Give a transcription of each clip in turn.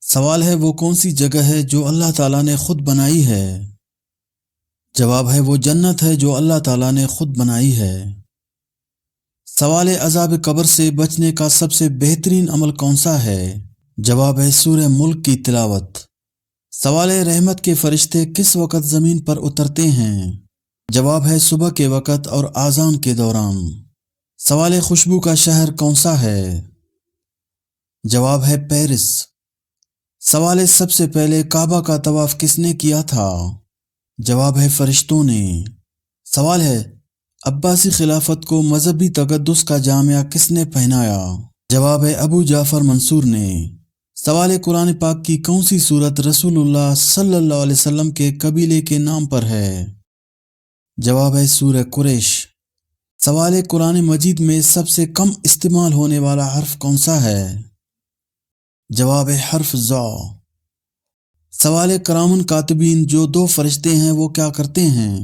سوال ہے وہ کون سی جگہ ہے جو اللہ تعالیٰ نے خود بنائی ہے؟ جواب ہے وہ جنت ہے جو اللہ تعالیٰ نے خود بنائی ہے۔ سوال عذاب قبر سے بچنے کا سب سے بہترین عمل کون سا ہے؟ جواب ہے سورہ ملک کی تلاوت۔ سوال رحمت کے فرشتے کس وقت زمین پر اترتے ہیں؟ جواب ہے صبح کے وقت اور اذان کے دوران۔ سوال خوشبو کا شہر کون سا ہے؟ جواب ہے پیرس۔ سوال سب سے پہلے کعبہ کا طواف کس نے کیا تھا؟ جواب ہے فرشتوں نے۔ سوال ہے عباسی خلافت کو مذہبی تقدس کا جامعہ کس نے پہنایا؟ جواب ہے ابو جعفر منصور نے۔ سوال قرآن پاک کی کون سی صورت رسول اللہ صلی اللہ علیہ وسلم کے قبیلے کے نام پر ہے؟ جواب ہے سورہ قریش۔ سوال قرآن مجید میں سب سے کم استعمال ہونے والا حرف کون سا ہے؟ جواب ہے حرف ذا۔ سوال کرامن کاتبین جو دو فرشتے ہیں وہ کیا کرتے ہیں؟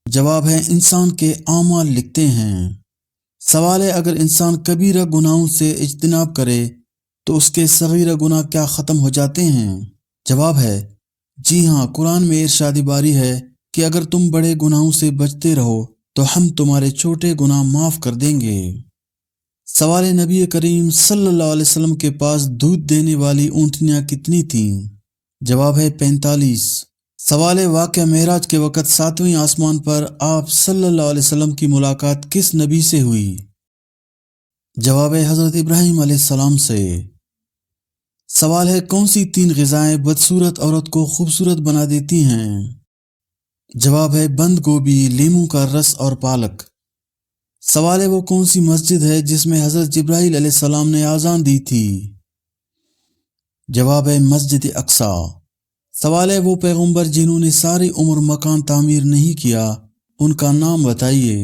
جواب ہے انسان کے اعمال لکھتے ہیں۔ سوال ہے اگر انسان کبیرہ گناہوں سے اجتناب کرے تو اس کے صغیرہ گناہ کیا ختم ہو جاتے ہیں؟ جواب ہے جی ہاں، قرآن میں ارشاد باری ہے کہ اگر تم بڑے گناہوں سے بچتے رہو تو ہم تمہارے چھوٹے گناہ معاف کر دیں گے۔ سوال نبی کریم صلی اللہ علیہ وسلم کے پاس دودھ دینے والی اونٹنیاں کتنی تھیں؟ جواب ہے 45۔ سوال واقعہ معراج کے وقت 7ویں آسمان پر آپ صلی اللہ علیہ وسلم کی ملاقات کس نبی سے ہوئی؟ جواب ہے حضرت ابراہیم علیہ السلام سے۔ سوال ہے کون سی 3 غذائیں بدصورت عورت کو خوبصورت بنا دیتی ہیں؟ جواب ہے بند گوبھی، لیموں کا رس اور پالک۔ سوال ہے وہ کون سی مسجد ہے جس میں حضرت جبرائیل علیہ السلام نے اذان دی تھی؟ جواب ہے مسجد اقصی۔ سوال ہے وہ پیغمبر جنہوں نے ساری عمر مکان تعمیر نہیں کیا، ان کا نام بتائیے۔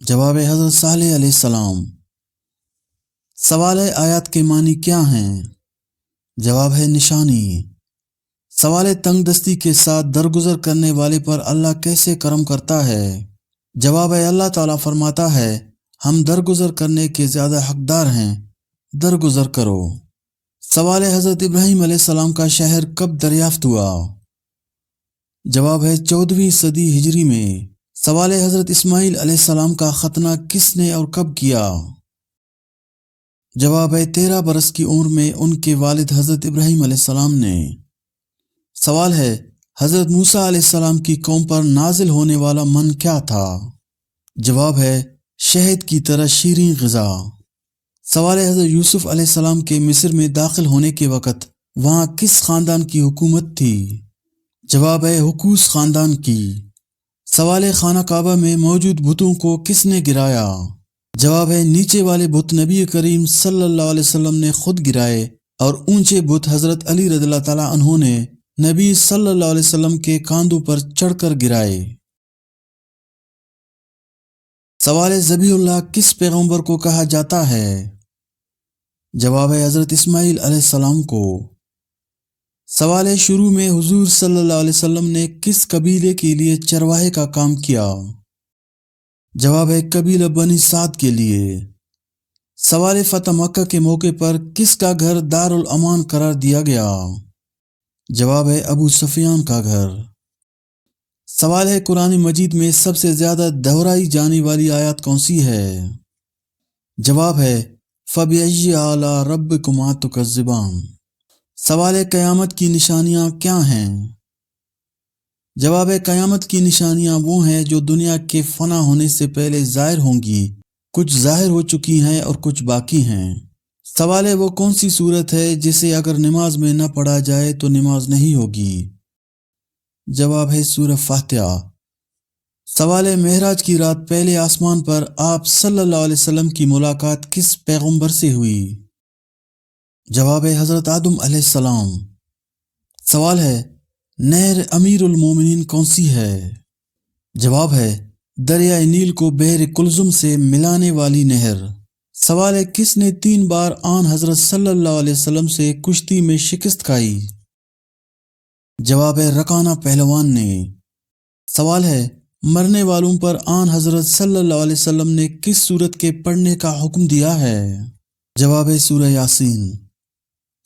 جواب ہے حضرت صالح علیہ السلام۔ سوال ہے آیات کے معنی کیا ہیں؟ جواب ہے نشانی۔ سوال تنگ دستی کے ساتھ درگزر کرنے والے پر اللہ کیسے کرم کرتا ہے؟ جواب ہے اللہ تعالیٰ فرماتا ہے ہم درگزر کرنے کے زیادہ حقدار ہیں، درگزر کرو۔ سوال حضرت ابراہیم علیہ السلام کا شہر کب دریافت ہوا؟ جواب ہے 14ویں صدی ہجری میں۔ سوال حضرت اسماعیل علیہ السلام کا ختنہ کس نے اور کب کیا؟ جواب ہے 13 برس کی عمر میں ان کے والد حضرت ابراہیم علیہ السلام نے۔ سوال ہے حضرت موسیٰ علیہ السلام کی قوم پر نازل ہونے والا من کیا تھا؟ جواب ہے شہد کی طرح شیریں غذا۔ سوال حضرت یوسف علیہ السلام کے مصر میں داخل ہونے کے وقت وہاں کس خاندان کی حکومت تھی؟ جواب ہے حکوس خاندان کی۔ سوال خانہ کعبہ میں موجود بتوں کو کس نے گرایا؟ جواب ہے نیچے والے بت نبی کریم صلی اللہ علیہ وسلم نے خود گرائے اور اونچے بت حضرت علی رضی اللہ تعالیٰ عنہ نے نبی صلی اللہ علیہ وسلم کے کاندھوں پر چڑھ کر گرائے۔ سوال ذبیح اللہ کس پیغمبر کو کہا جاتا ہے؟ جواب ہے حضرت اسماعیل علیہ السلام کو۔ سوال شروع میں حضور صلی اللہ علیہ وسلم نے کس قبیلے کے لیے چرواہے کا کام کیا؟ جواب ہے قبیلہ بنی سعد کے لیے۔ سوال فتح مکہ کے موقع پر کس کا گھر دارالامان قرار دیا گیا؟ جواب ہے ابو سفیان کا گھر۔ سوال ہے قرآن مجید میں سب سے زیادہ دہرائی جانے والی آیات کون سی ہے؟ جواب ہے فَبِأَيِّ آلَاءِ رَبِّكُمَا تُكَذِّبَانِ۔ سوال قیامت کی نشانیاں کیا ہیں؟ جواب ہے قیامت کی نشانیاں وہ ہیں جو دنیا کے فنا ہونے سے پہلے ظاہر ہوں گی، کچھ ظاہر ہو چکی ہیں اور کچھ باقی ہیں۔ سوال ہے وہ کون سی صورت ہے جسے اگر نماز میں نہ پڑھا جائے تو نماز نہیں ہوگی؟ جواب ہے سورہ فاتحہ۔ سوال معراج کی رات پہلے آسمان پر آپ صلی اللہ علیہ وسلم کی ملاقات کس پیغمبر سے ہوئی؟ جواب ہے حضرت آدم علیہ السلام۔ سوال ہے نہر امیر المومنین کون سی ہے؟ جواب ہے دریائے نیل کو بحر کلزم سے ملانے والی نہر۔ سوال ہے کس نے 3 بار آن حضرت صلی اللہ علیہ وسلم سے کشتی میں شکست کھائی؟ جواب ہے رکانہ پہلوان نے۔ سوال ہے مرنے والوں پر آن حضرت صلی اللہ علیہ وسلم نے کس سورت کے پڑھنے کا حکم دیا ہے؟ جواب ہے سورہ یاسین۔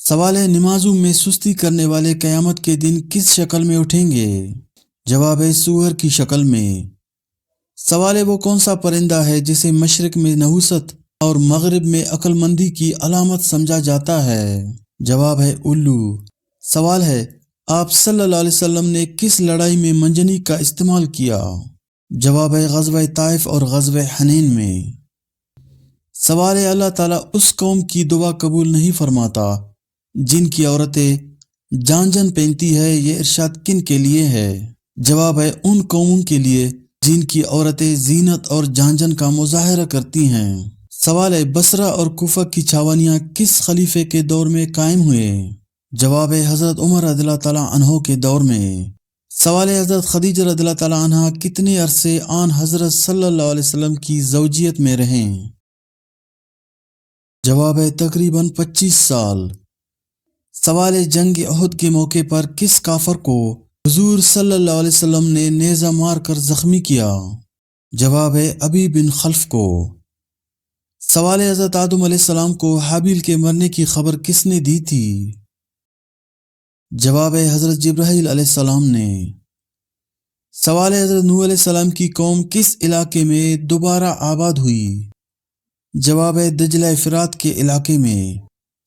سوال ہے نمازوں میں سستی کرنے والے قیامت کے دن کس شکل میں اٹھیں گے؟ جواب ہے سور کی شکل میں۔ سوال ہے وہ کون سا پرندہ ہے جسے مشرق میں نحوست اور مغرب میں عقل مندی کی علامت سمجھا جاتا ہے؟ جواب ہے الو۔ سوال ہے آپ صلی اللہ علیہ وسلم نے کس لڑائی میں منجنیق کا استعمال کیا؟ جواب ہے غزوہ طائف اور غزوہ حنین میں۔ سوال ہے اللہ تعالیٰ اس قوم کی دعا قبول نہیں فرماتا جن کی عورتیں جان پہنتی ہے، یہ ارشاد کن کے لیے ہے؟ جواب ہے ان قوموں کے لیے جن کی عورتیں زینت اور جان کا مظاہرہ کرتی ہیں۔ سوال ہے بصرہ اور کوفہ کی چھاونیاں کس خلیفے کے دور میں قائم ہوئے؟ جواب ہے حضرت عمر رضی اللہ تعالیٰ عنہ کے دور میں۔ سوال ہے حضرت خدیجہ رضی اللہ تعالیٰ عنہ کتنے عرصے آن حضرت صلی اللہ علیہ وسلم کی زوجیت میں رہیں؟ جواب ہے تقریباً 25 سال۔ سوال ہے جنگ احد کے موقع پر کس کافر کو حضور صلی اللہ علیہ وسلم نے نیزہ مار کر زخمی کیا؟ جواب ہے ابی بن خلف کو۔ سوال ہے حضرت آدم علیہ السلام کو حابیل کے مرنے کی خبر کس نے دی تھی؟ جواب ہے حضرت جبرائیل علیہ السلام نے۔ سوال ہے حضرت نوح علیہ السلام کی قوم کس علاقے میں دوبارہ آباد ہوئی؟ جواب ہے دجلہ فرات کے علاقے میں۔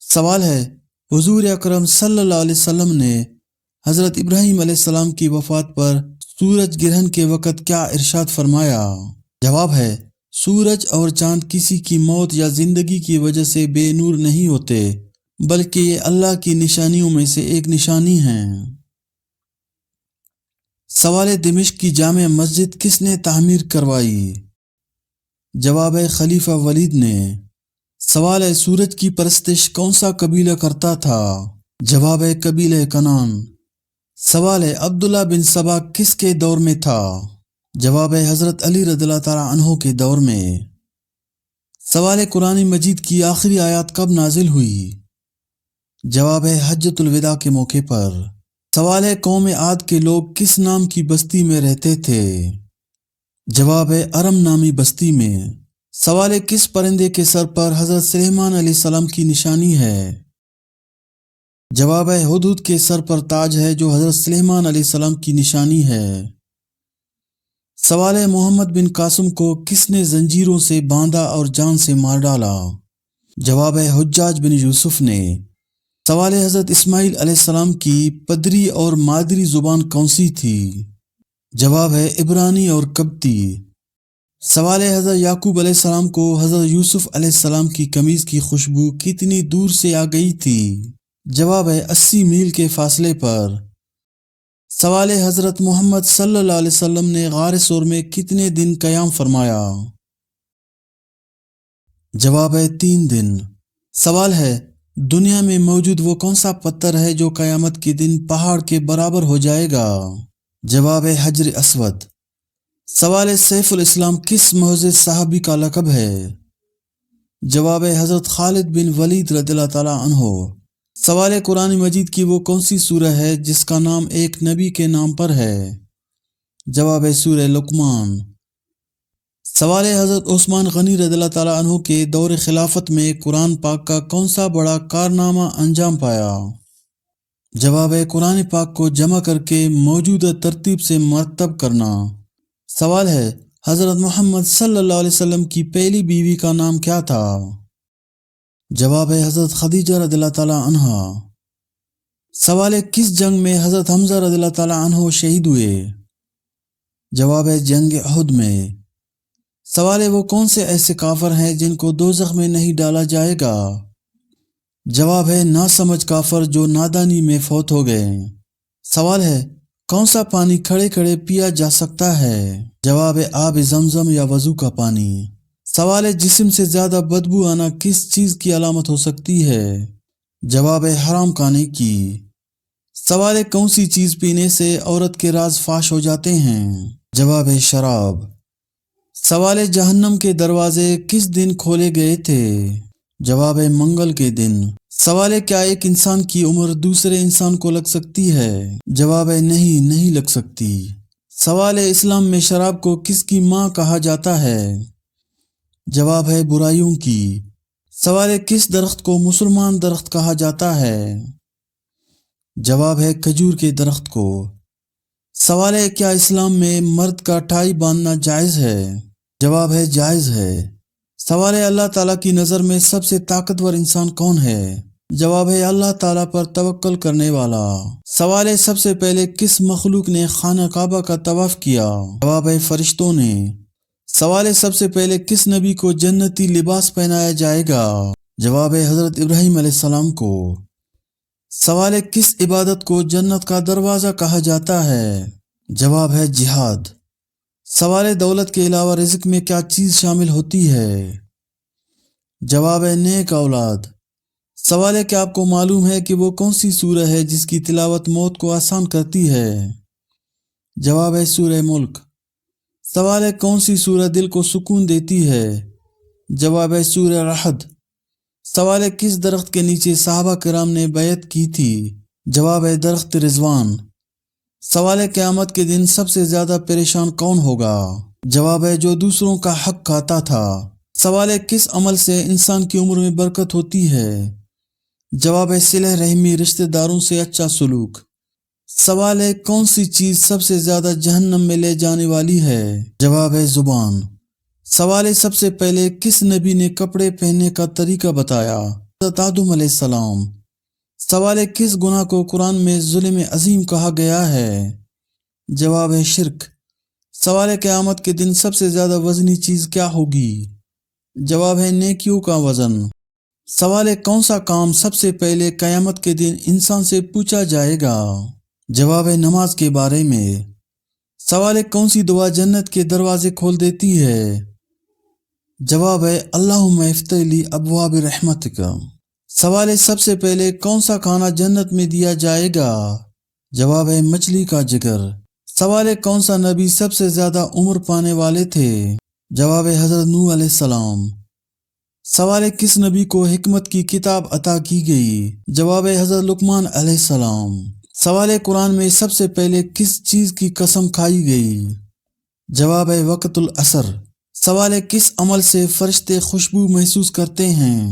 سوال ہے حضور اکرم صلی اللہ علیہ وسلم نے حضرت ابراہیم علیہ السلام کی وفات پر سورج گرہن کے وقت کیا ارشاد فرمایا؟ جواب ہے سورج اور چاند کسی کی موت یا زندگی کی وجہ سے بے نور نہیں ہوتے، بلکہ یہ اللہ کی نشانیوں میں سے ایک نشانی ہیں۔ سوال ہے دمشق کی جامع مسجد کس نے تعمیر کروائی؟ جواب ہے خلیفہ ولید نے۔ سوال ہے سورج کی پرستش کون سا قبیلہ کرتا تھا؟ جواب ہے قبیلہ کنان۔ سوال ہے عبداللہ بن سبا کس کے دور میں تھا؟ جواب ہے حضرت علی رضی اللہ تعالیٰ عنہ کے دور میں۔ سوال ہے قرآن مجید کی آخری آیات کب نازل ہوئی؟ جواب ہے حجۃ الوداع کے موقع پر۔ سوال ہے قوم عاد کے لوگ کس نام کی بستی میں رہتے تھے؟ جواب ہے ارم نامی بستی میں۔ سوال ہے کس پرندے کے سر پر حضرت سلیمان علیہ السلام کی نشانی ہے؟ جواب ہے ہدہد کے سر پر تاج ہے جو حضرت سلیمان علیہ السلام کی نشانی ہے۔ سوال ہے محمد بن قاسم کو کس نے زنجیروں سے باندھا اور جان سے مار ڈالا؟ جواب ہے حجاج بن یوسف نے۔ سوال ہے حضرت اسماعیل علیہ السلام کی پدری اور مادری زبان کون سی تھی؟ جواب ہے عبرانی اور قبطی۔ سوال ہے حضرت یعقوب علیہ السلام کو حضرت یوسف علیہ السلام کی قمیض کی خوشبو کتنی دور سے آ گئی تھی؟ جواب ہے 80 میل کے فاصلے پر۔ سوال ہے حضرت محمد صلی اللہ علیہ وسلم نے غار ثور میں کتنے دن قیام فرمایا؟ جواب ہے 3 دن۔ سوال ہے دنیا میں موجود وہ کون سا پتھر ہے جو قیامت کے دن پہاڑ کے برابر ہو جائے گا؟ جواب ہے حجر اسود۔ سوال ہے سیف الاسلام کس معزز صحابی کا لقب ہے؟ جواب ہے حضرت خالد بن ولید رضی اللہ تعالیٰ عنہ۔ سوال ہے قرآن مجید کی وہ کون سی سورہ ہے جس کا نام ایک نبی کے نام پر ہے؟ جواب ہے سورہ لقمان۔ سوال ہے حضرت عثمان غنی رضی اللہ تعالیٰ عنہ کے دور خلافت میں قرآن پاک کا کون سا بڑا کارنامہ انجام پایا؟ جواب ہے قرآن پاک کو جمع کر کے موجودہ ترتیب سے مرتب کرنا۔ سوال ہے حضرت محمد صلی اللہ علیہ وسلم کی پہلی بیوی کا نام کیا تھا؟ جواب ہے حضرت خدیجہ رضی اللہ تعالیٰ عنہ۔ سوال ہے کس جنگ میں حضرت حمزہ رضی اللہ تعالیٰ عنہ شہید ہوئے؟ جواب ہے جنگ احد میں۔ سوال ہے وہ کون سے ایسے کافر ہیں جن کو دوزخ میں نہیں ڈالا جائے گا؟ جواب ہے ناسمجھ کافر جو نادانی میں فوت ہو گئے۔ سوال ہے کون سا پانی کھڑے کھڑے پیا جا سکتا ہے؟ جواب ہے آب زمزم یا وضو کا پانی۔ سوال ہے جسم سے زیادہ بدبو آنا کس چیز کی علامت ہو سکتی ہے؟ جواب ہے حرام کھانے کی۔ سوال ہے کون سی چیز پینے سے عورت کے راز فاش ہو جاتے ہیں؟ جواب ہے شراب۔ سوال ہے جہنم کے دروازے کس دن کھولے گئے تھے؟ جواب ہے منگل کے دن۔ سوال ہے کیا ایک انسان کی عمر دوسرے انسان کو لگ سکتی ہے؟ جواب ہے نہیں لگ سکتی۔ سوال ہے اسلام میں شراب کو کس کی ماں کہا جاتا ہے؟ جواب ہے برائیوں کی۔ سوال ہے کس درخت کو مسلمان درخت کہا جاتا ہے؟ جواب ہے کھجور کے درخت کو۔ سوال ہے کیا اسلام میں مرد کا ٹائی باندھنا جائز ہے؟ جواب ہے جائز ہے۔ سوال ہے اللہ تعالیٰ کی نظر میں سب سے طاقتور انسان کون ہے؟ جواب ہے اللہ تعالیٰ پر توکل کرنے والا۔ سوال ہے سب سے پہلے کس مخلوق نے خانہ کعبہ کا طواف کیا؟ جواب ہے فرشتوں نے۔ سوال ہے سب سے پہلے کس نبی کو جنتی لباس پہنایا جائے گا؟ جواب ہے حضرت ابراہیم علیہ السلام کو۔ سوال ہے کس عبادت کو جنت کا دروازہ کہا جاتا ہے؟ جواب ہے جہاد۔ سوال ہے دولت کے علاوہ رزق میں کیا چیز شامل ہوتی ہے؟ جواب ہے نیک اولاد۔ سوال ہے کہ آپ کو معلوم ہے کہ وہ کون سی سورہ ہے جس کی تلاوت موت کو آسان کرتی ہے؟ جواب ہے سورہ ملک۔ سوال ہے کون سی سورہ دل کو سکون دیتی ہے؟ جواب ہے سورہ رحد۔ سوال ہے کس درخت کے نیچے صحابہ کرام نے بیعت کی تھی؟ جواب ہے درخت رضوان۔ سوال ہے قیامت کے دن سب سے زیادہ پریشان کون ہوگا؟ جواب ہے جو دوسروں کا حق کھاتا تھا۔ سوال ہے کس عمل سے انسان کی عمر میں برکت ہوتی ہے؟ جواب ہے صلہ رحمی، رشتہ داروں سے اچھا سلوک۔ سوال ہے کون سی چیز سب سے زیادہ جہنم میں لے جانے والی ہے؟ جواب ہے زبان۔ سوال ہے سب سے پہلے کس نبی نے کپڑے پہننے کا طریقہ بتایا؟ حضرت آدم علیہ السلام۔ سوال ہے کس گناہ کو قرآن میں ظلم عظیم کہا گیا ہے؟ جواب ہے شرک۔ سوال ہے قیامت کے دن سب سے زیادہ وزنی چیز کیا ہوگی؟ جواب ہے نیکیوں کا وزن۔ سوال ہے کون سا کام سب سے پہلے قیامت کے دن انسان سے پوچھا جائے گا؟ جواب ہے نماز کے بارے میں۔ سوال ہے کون سی دعا جنت کے دروازے کھول دیتی ہے؟ جواب ہے اللہم افتح لی ابواب رحمتک۔ سوال ہے سب سے پہلے کون سا کھانا جنت میں دیا جائے گا؟ جواب ہے مچھلی کا جگر۔ سوال ہے کون سا نبی سب سے زیادہ عمر پانے والے تھے؟ جواب ہے حضرت نوح علیہ السلام۔ سوال ہے کس نبی کو حکمت کی کتاب عطا کی گئی؟ جواب ہے حضرت لقمان علیہ السلام۔ سوال ہے قرآن میں سب سے پہلے کس چیز کی قسم کھائی گئی؟ جواب ہے وقت العصر۔ سوال ہے کس عمل سے فرشتے خوشبو محسوس کرتے ہیں؟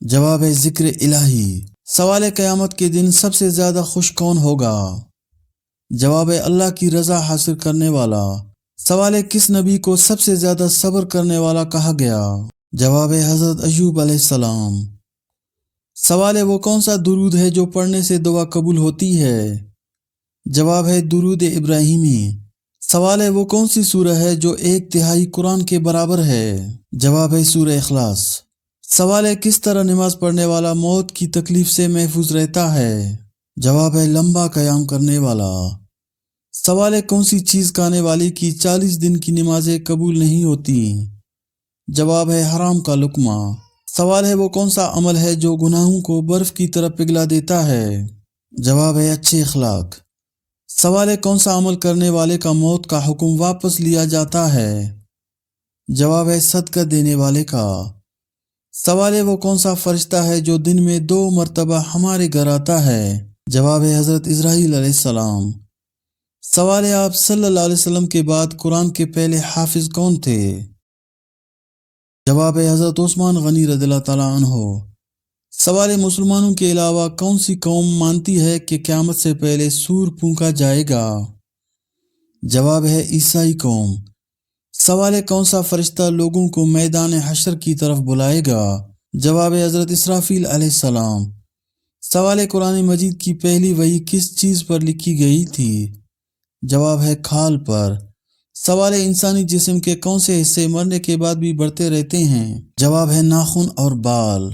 جواب ہے ذکر الہی۔ سوال ہے قیامت کے دن سب سے زیادہ خوش کون ہوگا؟ جواب ہے اللہ کی رضا حاصل کرنے والا۔ سوال ہے کس نبی کو سب سے زیادہ صبر کرنے والا کہا گیا؟ جواب ہے حضرت ایوب علیہ السلام۔ سوال ہے وہ کون سا درود ہے جو پڑھنے سے دعا قبول ہوتی ہے؟ جواب ہے درود ابراہیمی۔ سوال ہے وہ کون سی سورہ ہے جو 1/3 قرآن کے برابر ہے؟ جواب ہے سورہ اخلاص۔ سوال ہے کس طرح نماز پڑھنے والا موت کی تکلیف سے محفوظ رہتا ہے؟ جواب ہے لمبا قیام کرنے والا۔ سوال ہے کون سی چیز کھانے والی کی 40 دن کی نمازیں قبول نہیں ہوتی؟ جواب ہے حرام کا لقمہ۔ سوال ہے وہ کون سا عمل ہے جو گناہوں کو برف کی طرح پگھلا دیتا ہے؟ جواب ہے اچھے اخلاق۔ سوال ہے کون سا عمل کرنے والے کا موت کا حکم واپس لیا جاتا ہے؟ جواب ہے صدقہ دینے والے کا۔ سوال ہے وہ کون سا فرشتہ ہے جو دن میں 2 مرتبہ ہمارے گھر آتا ہے؟ جواب ہے حضرت اسرائیل علیہ السلام۔ سوال ہے آپ صلی اللہ علیہ وسلم کے بعد قرآن کے پہلے حافظ کون تھے؟ جواب ہے حضرت عثمان غنی رضی اللہ تعالیٰ عنہ۔ سوال ہے مسلمانوں کے علاوہ کون سی قوم مانتی ہے کہ قیامت سے پہلے سور پھونکا جائے گا؟ جواب ہے عیسائی قوم۔ سوال ہے کون سا فرشتہ لوگوں کو میدان حشر کی طرف بلائے گا؟ جواب ہے حضرت اسرافیل علیہ السلام۔ سوال ہے قرآن مجید کی پہلی وحی کس چیز پر لکھی گئی تھی؟ جواب ہے کھال پر۔ سوال ہے انسانی جسم کے کون سے حصے مرنے کے بعد بھی بڑھتے رہتے ہیں؟ جواب ہے ناخن اور بال۔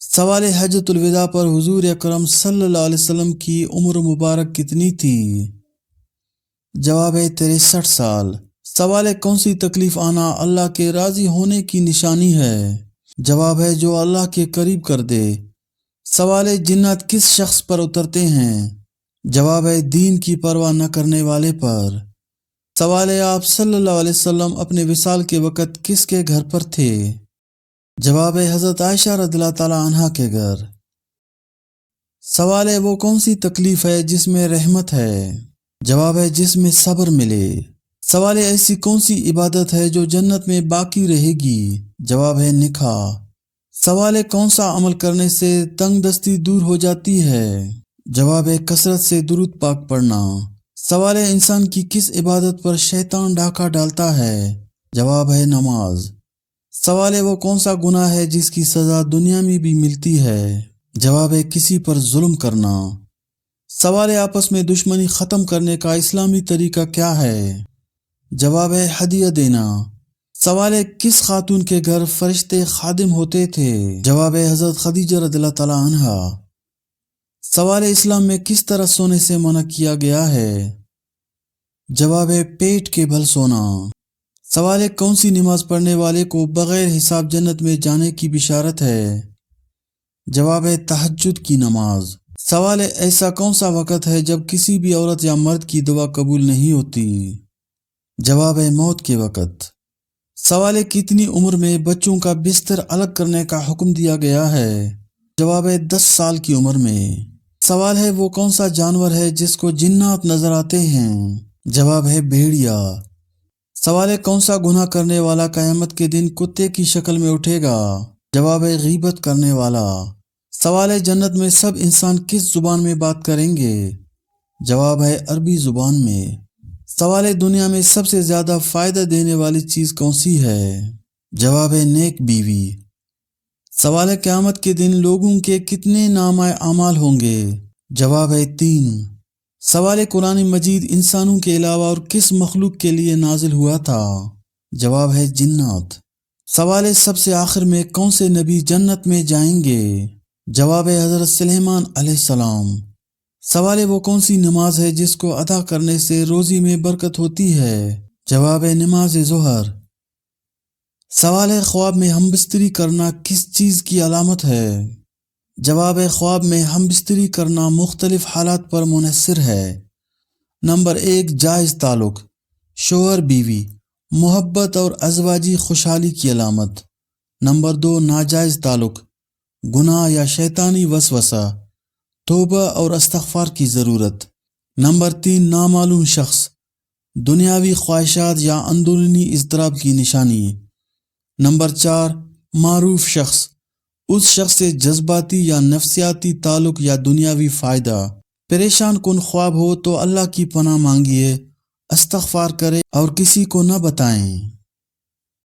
سوال ہے حجۃ الوداع پر حضور اکرم صلی اللہ علیہ وسلم کی عمر مبارک کتنی تھی؟ جواب ہے 63 سال۔ سوال ہے کون سی تکلیف آنا اللہ کے راضی ہونے کی نشانی ہے؟ جواب ہے جو اللہ کے قریب کر دے۔ سوال ہے جنات کس شخص پر اترتے ہیں؟ جواب ہے دین کی پرواہ نہ کرنے والے پر۔ سوال ہے آپ صلی اللہ علیہ وسلم اپنے وصال کے وقت کس کے گھر پر تھے؟ جواب ہے حضرت عائشہ رضی اللہ تعالیٰ عنہا کے گھر۔ سوال ہے وہ کون سی تکلیف ہے جس میں رحمت ہے؟ جواب ہے جس میں صبر ملے۔ سوال ہے ایسی کون سی عبادت ہے جو جنت میں باقی رہے گی؟ جواب ہے نکاح۔ سوال ہے کون سا عمل کرنے سے تنگ دستی دور ہو جاتی ہے؟ جواب ہے کثرت سے درود پاک پڑھنا۔ سوال ہے انسان کی کس عبادت پر شیطان ڈاکہ ڈالتا ہے؟ جواب ہے نماز۔ سوال ہے وہ کون سا گناہ ہے جس کی سزا دنیا میں بھی ملتی ہے؟ جواب ہے کسی پر ظلم کرنا۔ سوال ہے آپس میں دشمنی ختم کرنے کا اسلامی طریقہ کیا ہے؟ جواب ہے ہدیہ دینا۔ سوال ہے کس خاتون کے گھر فرشتے خادم ہوتے تھے؟ جواب ہے حضرت خدیجہ رضی اللہ تعالی عنہا۔ سوال ہے اسلام میں کس طرح سونے سے منع کیا گیا ہے؟ جواب ہے پیٹ کے بھل سونا۔ سوال ہے کون سی نماز پڑھنے والے کو بغیر حساب جنت میں جانے کی بشارت ہے؟ جواب ہے تہجد کی نماز۔ سوال ہے ایسا کون سا وقت ہے جب کسی بھی عورت یا مرد کی دعا قبول نہیں ہوتی؟ جواب ہے موت کے وقت۔ سوال ہے کتنی عمر میں بچوں کا بستر الگ کرنے کا حکم دیا گیا ہے؟ جواب ہے 10 سال کی عمر میں۔ سوال ہے وہ کون سا جانور ہے جس کو جنات نظر آتے ہیں؟ جواب ہے بھیڑیا۔ سوال ہے کون سا گناہ کرنے والا قیامت کے دن کتے کی شکل میں اٹھے گا؟ جواب ہے غیبت کرنے والا۔ سوال ہے جنت میں سب انسان کس زبان میں بات کریں گے؟ جواب ہے عربی زبان میں۔ سوال ہے دنیا میں سب سے زیادہ فائدہ دینے والی چیز کون سی ہے؟ جواب ہے نیک بیوی۔ سوال ہے قیامت کے دن لوگوں کے کتنے نامہ اعمال ہوں گے؟ جواب ہے 3۔ سوال ہے قرآن مجید انسانوں کے علاوہ اور کس مخلوق کے لیے نازل ہوا تھا؟ جواب ہے جنات۔ سوال ہے سب سے آخر میں کون سے نبی جنت میں جائیں گے؟ جواب ہے حضرت سلیمان علیہ السلام۔ سوال ہے وہ کون سی نماز ہے جس کو ادا کرنے سے روزی میں برکت ہوتی ہے؟ جواب ہے نماز ظہر۔ سوال ہے خواب میں ہم بستری کرنا کس چیز کی علامت ہے؟ جواب ہے خواب میں ہم بستری کرنا مختلف حالات پر منحصر ہے۔ نمبر 1 جائز تعلق، شوہر بیوی، محبت اور ازواجی خوشحالی کی علامت۔ نمبر 2 ناجائز تعلق، گناہ یا شیطانی وسوسہ، توبہ اور استغفار کی ضرورت۔ نمبر 3 نامعلوم شخص، دنیاوی خواہشات یا اندرونی اضطراب کی نشانی۔ نمبر 4 معروف شخص، اس شخص سے جذباتی یا نفسیاتی تعلق یا دنیاوی فائدہ۔ پریشان کن خواب ہو تو اللہ کی پناہ مانگیے، استغفار کرے اور کسی کو نہ بتائیں۔